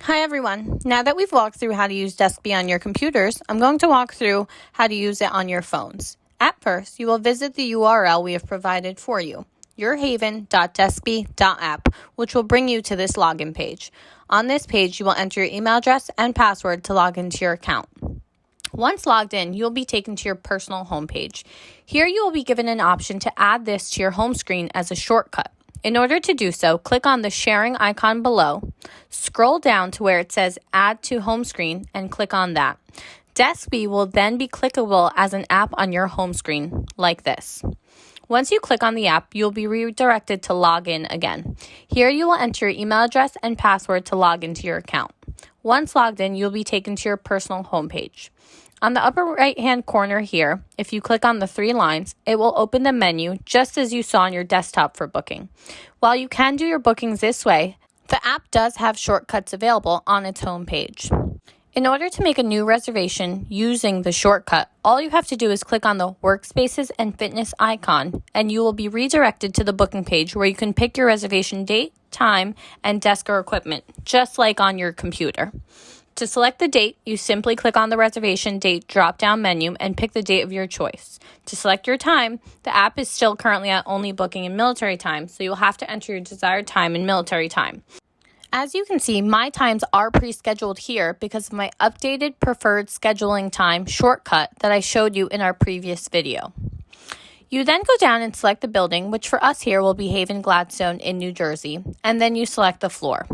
Hi everyone. Now that we've walked through how to use DeskBee on your computers, I'm going to walk through how to use it on your phones. At first, you will visit the URL we have provided for you, yourhaven.deskbee.app, which will bring you to this login page. On this page, you will enter your email address and password to log into your account. Once logged in, you'll be taken to your personal homepage. Here you will be given an option to add this to your home screen as a shortcut. In order to do so, click on the sharing icon below, scroll down to where it says Add to Home Screen, and click on that. DeskBee will then be clickable as an app on your home screen, like this. Once you click on the app, you'll be redirected to log in again. Here you will enter your email address and password to log into your account. Once logged in, you'll be taken to your personal homepage. On the upper right-hand corner here, if you click on the three lines, it will open the menu just as you saw on your desktop for booking. While you can do your bookings this way, the app does have shortcuts available on its home page. In order to make a new reservation using the shortcut, all you have to do is click on the Workspaces and Fitness icon, and you will be redirected to the booking page where you can pick your reservation date, time, and desk or equipment, just like on your computer. To select the date, you simply click on the reservation date drop-down menu and pick the date of your choice. To select your time, the app is still currently at only booking in military time, so you'll have to enter your desired time in military time. As you can see, my times are pre-scheduled here because of my updated preferred scheduling time shortcut that I showed you in our previous video. You then go down and select the building, which for us here will be Haven Gladstone in New Jersey, and then you select the floor.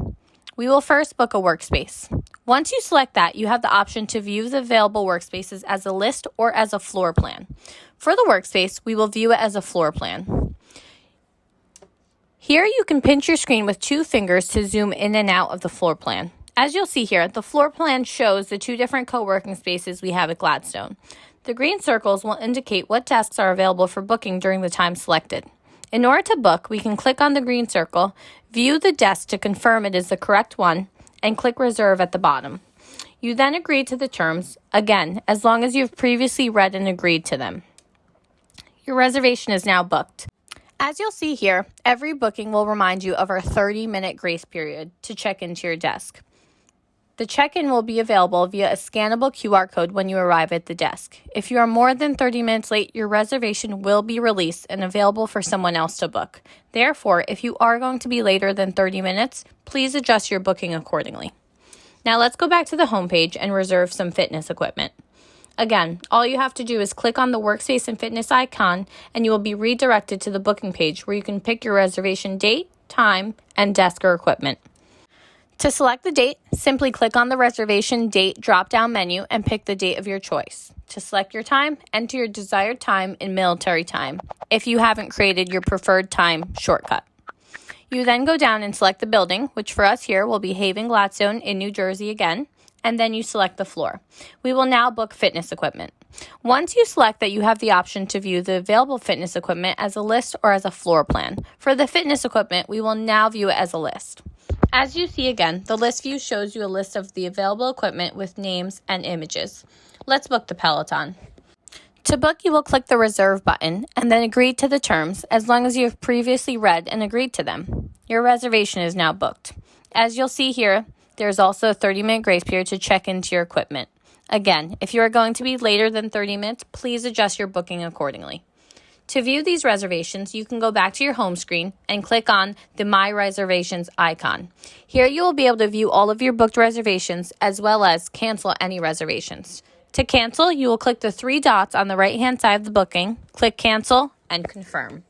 We will first book a workspace. Once you select that, you have the option to view the available workspaces as a list or as a floor plan. For the workspace, we will view it as a floor plan. Here you can pinch your screen with two fingers to zoom in and out of the floor plan. As you'll see here, the floor plan shows the two different co-working spaces we have at Gladstone. The green circles will indicate what desks are available for booking during the time selected. In order to book, we can click on the green circle, view the desk to confirm it is the correct one, and click Reserve at the bottom. You then agree to the terms, again, as long as you've previously read and agreed to them. Your reservation is now booked. As you'll see here, every booking will remind you of our 30-minute grace period to check into your desk. The check-in will be available via a scannable QR code when you arrive at the desk. If you are more than 30 minutes late, your reservation will be released and available for someone else to book. Therefore, if you are going to be later than 30 minutes, please adjust your booking accordingly. Now let's go back to the homepage and reserve some fitness equipment. Again, all you have to do is click on the Workspace and Fitness icon and you will be redirected to the booking page where you can pick your reservation date, time, and desk or equipment. To select the date, simply click on the reservation date drop-down menu and pick the date of your choice. To select your time, enter your desired time in military time if you haven't created your preferred time shortcut. You then go down and select the building, which for us here will be Haven Gladstone in New Jersey again, and then you select the floor. We will now book fitness equipment. Once you select that, you have the option to view the available fitness equipment as a list or as a floor plan. For the fitness equipment, we will now view it as a list. As you see again, the list view shows you a list of the available equipment with names and images. Let's book the Peloton. To book, you will click the Reserve button and then agree to the terms as long as you have previously read and agreed to them. Your reservation is now booked. As you'll see here, there's also a 30-minute grace period to check into your equipment. Again, if you are going to be later than 30 minutes, please adjust your booking accordingly. To view these reservations, you can go back to your home screen and click on the My Reservations icon. Here you will be able to view all of your booked reservations as well as cancel any reservations. To cancel, you will click the three dots on the right-hand side of the booking, click Cancel, and Confirm.